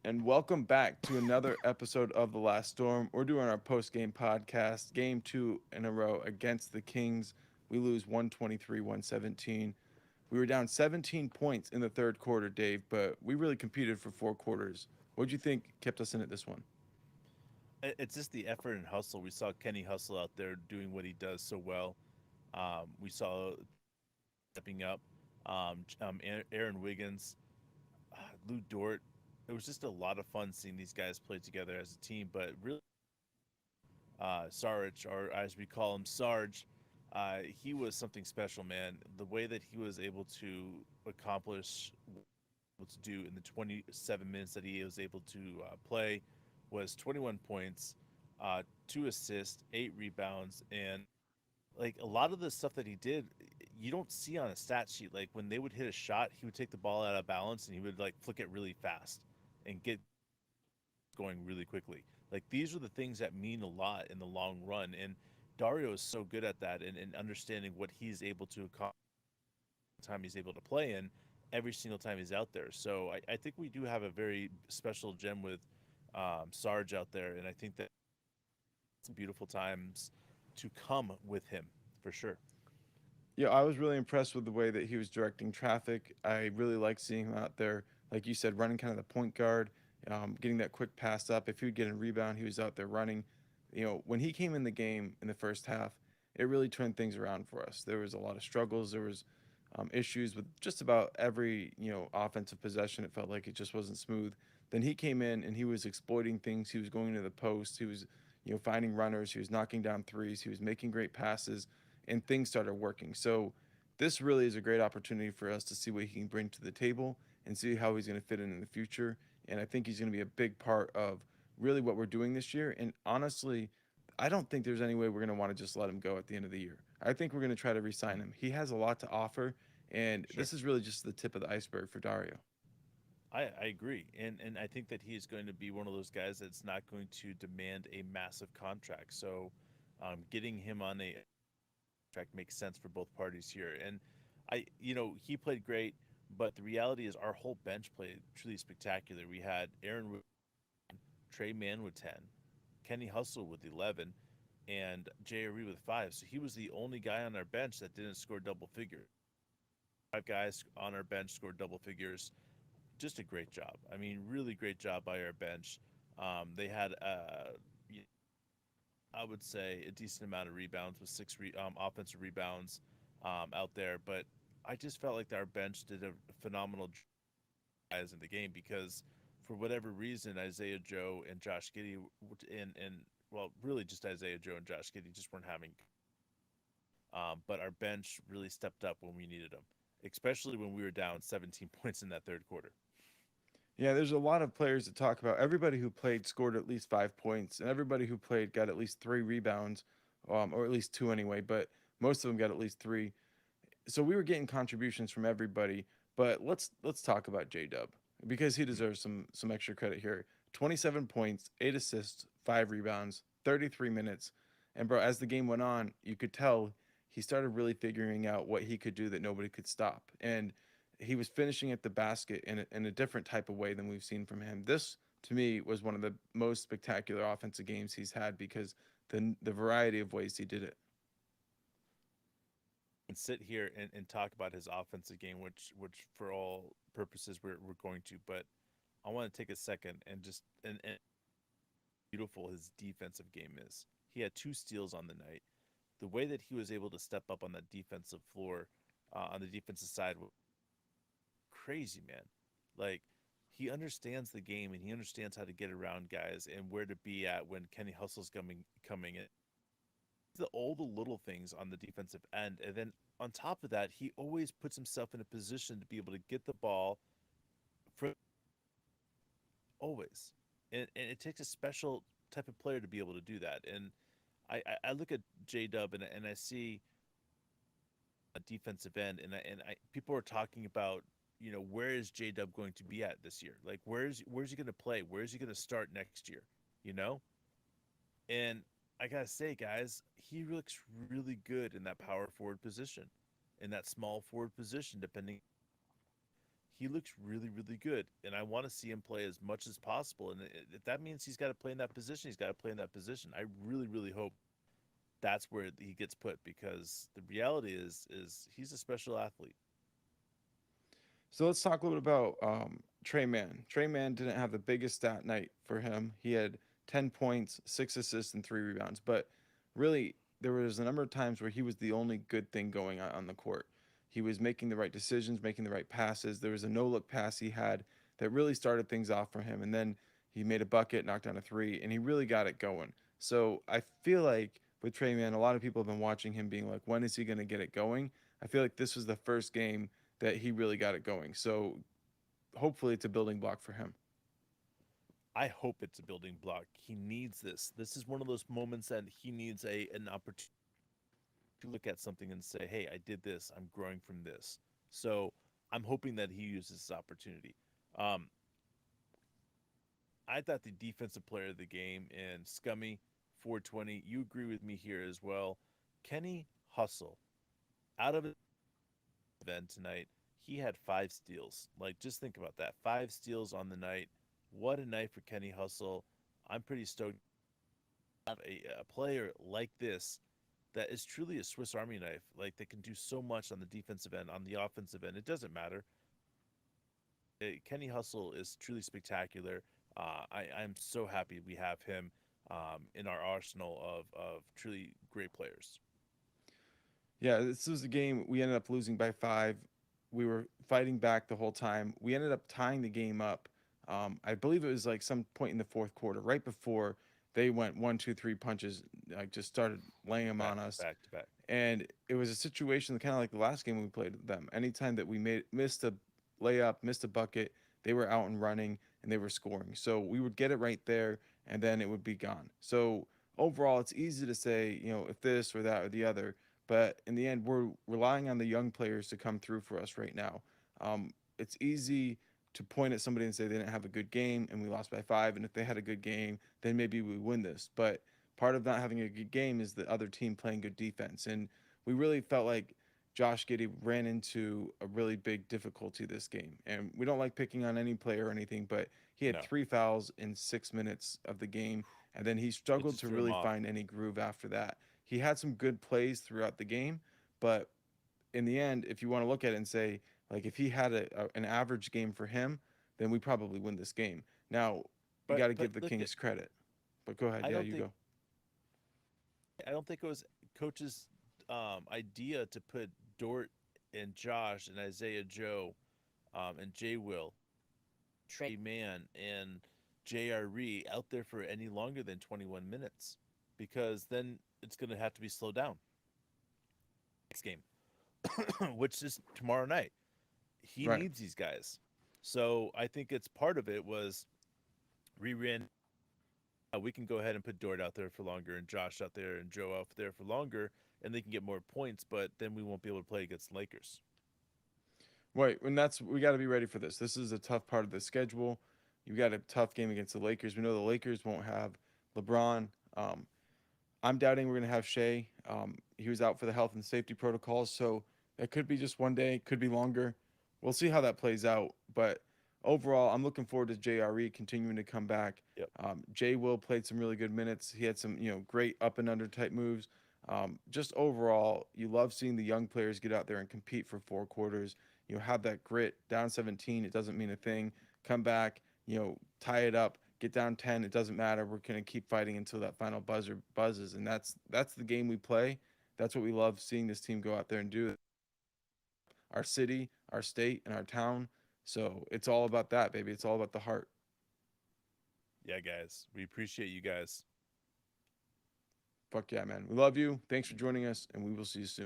and welcome back to another episode of The Last Storm. We're doing our post-game podcast, game two in a row against the Kings. We lose 123 117. We were down 17 points in the third quarter, Dave, but we really competed for four quarters. What do you think kept us in it this one? It's just the effort and hustle. We saw Kenny Hustle out there doing what he does so well. We saw stepping up. Aaron Wiggins, Lou Dort. It was just a lot of fun seeing these guys play together as a team. But really, Sarge, or as we call him, Sarge, he was something special, man. The way that he was able to accomplish what to do in the 27 minutes that he was able to play was 21 points, 2 assists, 8 rebounds, and like a lot of the stuff that he did, you don't see on a stat sheet. Like when they would hit a shot, he would take the ball out of balance and he would like flick it really fast and get going really quickly. Like these are the things that mean a lot in the long run. And Dario is so good at that and understanding what he's able to accomplish time he's able to play in every single time he's out there. So I think we do have a very special gem with Sarge out there. And I think that some beautiful times to come with him for sure. Yeah, I was really impressed with the way that he was directing traffic. I really like seeing him out there, like you said, running kind of the point guard, getting that quick pass up. If he would get a rebound, he was out there running. When he came in the game in the first half, it really turned things around for us. There was a lot of struggles. There was issues with just about every offensive possession. It felt like it just wasn't smooth. Then he came in and he was exploiting things. He was going to the post. He was finding runners. He was knocking down threes. He was making great passes and things started working. So this really is a great opportunity for us to see what he can bring to the table and see how he's going to fit in the future. And I think he's going to be a big part of really what we're doing this year. And honestly, I don't think there's any way we're going to want to just let him go at the end of the year. I think we're going to try to re-sign him. He has a lot to offer, and Sure. this is really just the tip of the iceberg for Dario. I agree. And I think that he's going to be one of those guys that's not going to demand a massive contract. So getting him on a contract makes sense for both parties here. And he played great, but the reality is our whole bench played truly spectacular. We had Trey Mann with 10, Kenny Hustle with 11, and J.R.E. with 5. So he was the only guy on our bench that didn't score double figures. 5 guys on our bench scored double figures. Just a great job. I mean, really great job by our bench. They had, I would say, a decent amount of rebounds with offensive rebounds out there. But I just felt like our bench did a phenomenal job guys in the game because for whatever reason, Isaiah Joe and Josh Giddey and well, really just Isaiah Joe and Josh Giddey just weren't having. But our bench really stepped up when we needed them, especially when we were down 17 points in that third quarter. Yeah, there's a lot of players to talk about. Everybody who played scored at least 5 points, and everybody who played got at least three rebounds, or at least two anyway. But most of them got at least three. So we were getting contributions from everybody. But let's talk about J Dub because he deserves some extra credit here. 27 points, 8 assists, 5 rebounds, 33 minutes, and bro, as the game went on, you could tell he started really figuring out what he could do that nobody could stop, and he was finishing at the basket in a different type of way than we've seen from him. This to me was one of the most spectacular offensive games he's had because the variety of ways he did it. And sit here and talk about his offensive game, which for all purposes we're going to. But I want to take a second and just and beautiful his defensive game is. He had 2 steals on the night. The way that he was able to step up on that defensive floor, on the defensive side, was crazy, man. Like he understands the game and he understands how to get around guys and where to be at when Kenny Hustle's coming in. All the little things on the defensive end, and then on top of that, he always puts himself in a position to be able to get the ball for always, and it takes a special type of player to be able to do that. And I look at J Dub and I see a defensive end, and people are talking about where is J Dub going to be at this year? Like where's he going to play? Where's he going to start next year? You know, and I gotta say, guys, he looks really good in that power forward position, in that small forward position, depending. he looks really, really good, and I want to see him play as much as possible. And if that means he's got to play in that position, he's got to play in that position. I really, really hope that's where he gets put, because the reality is he's a special athlete. So let's talk a little bit about Trey Mann. Trey Mann didn't have the biggest stat night for him. He had 10 points, 6 assists, and 3 rebounds. But really, there was a number of times where he was the only good thing going on the court. He was making the right decisions, making the right passes. There was a no look pass he had that really started things off for him. And then he made a bucket, knocked down a three, and he really got it going. So I feel like with Trey Mann, a lot of people have been watching him being like, when is he going to get it going? I feel like this was the first game that he really got it going. So hopefully it's a building block for him. I hope it's a building block. He needs this. This is one of those moments that he needs an opportunity to look at something and say, "Hey, I did this. I'm growing from this." So I'm hoping that he uses this opportunity. Um, I thought the defensive player of the game and Scummy 420. You agree with me here as well. Kenny Hustle, out of his event tonight, he had 5 steals. Like, just think about that. 5 steals on the night. What a night for Kenny Hustle. I'm pretty stoked to have a player like this that is truly a Swiss Army knife. Like, they can do so much on the defensive end, on the offensive end. It doesn't matter. Kenny Hustle is truly spectacular. I'm so happy we have him in our arsenal of truly great players. Yeah, this was a game we ended up losing by 5. We were fighting back the whole time. We ended up tying the game up. I believe it was like some point in the fourth quarter, right before they went one, two, three punches, like just started laying them Back on to us. back to back. And it was a situation kind of like the last game we played them. Anytime that we missed a layup, missed a bucket, they were out and running and they were scoring. So we would get it right there and then it would be gone. So overall, it's easy to say, if this or that or the other, but in the end, we're relying on the young players to come through for us right now. It's easy to point at somebody and say they didn't have a good game and we lost by 5. And if they had a good game, then maybe we win this. But part of not having a good game is the other team playing good defense. And we really felt like Josh Giddey ran into a really big difficulty this game. And we don't like picking on any player or anything, but he had No, 3 fouls in 6 minutes of the game. And then he it struggled just to threw him really off. find any groove after that. He had some good plays throughout the game, but in the end, if you want to look at it and say, like, if he had an average game for him, then we probably win this game. Now, you got to But give the look at Kings credit. But go ahead. I Yeah, don't you think go. I don't think it was coach's idea to put Dort and Josh and Isaiah Joe and Jay Will, Trey Mann and JRE out there for any longer than 21 minutes, because then it's going to have to be slowed down next game, which is tomorrow night. He Right. needs these guys. So I think it's part of it was reran. We can go ahead and put Dort out there for longer and Josh out there and Joe out there for longer, and they can get more points, but then we won't be able to play against the Lakers. Right. And we got to be ready for this. This is a tough part of the schedule. You got a tough game against the Lakers. We know the Lakers won't have LeBron. I'm doubting we're going to have Shea. He was out for the health and safety protocols, so it could be just one day, could be longer. We'll see how that plays out. But overall, I'm looking forward to JRE continuing to come back. Yep. Jay Will played some really good minutes. He had some, great up and under type moves. Just overall, you love seeing the young players get out there and compete for 4 quarters. Have that grit. Down 17, it doesn't mean a thing. Come back, tie it up, get down 10, it doesn't matter. We're going to keep fighting until that final buzzer buzzes, and that's the game we play. That's what we love seeing this team go out there and do. Our city, our state, and our town. So it's all about that, baby. It's all about the heart. Yeah, guys, we appreciate you guys. Fuck yeah, man. We love you. Thanks for joining us, and we will see you soon.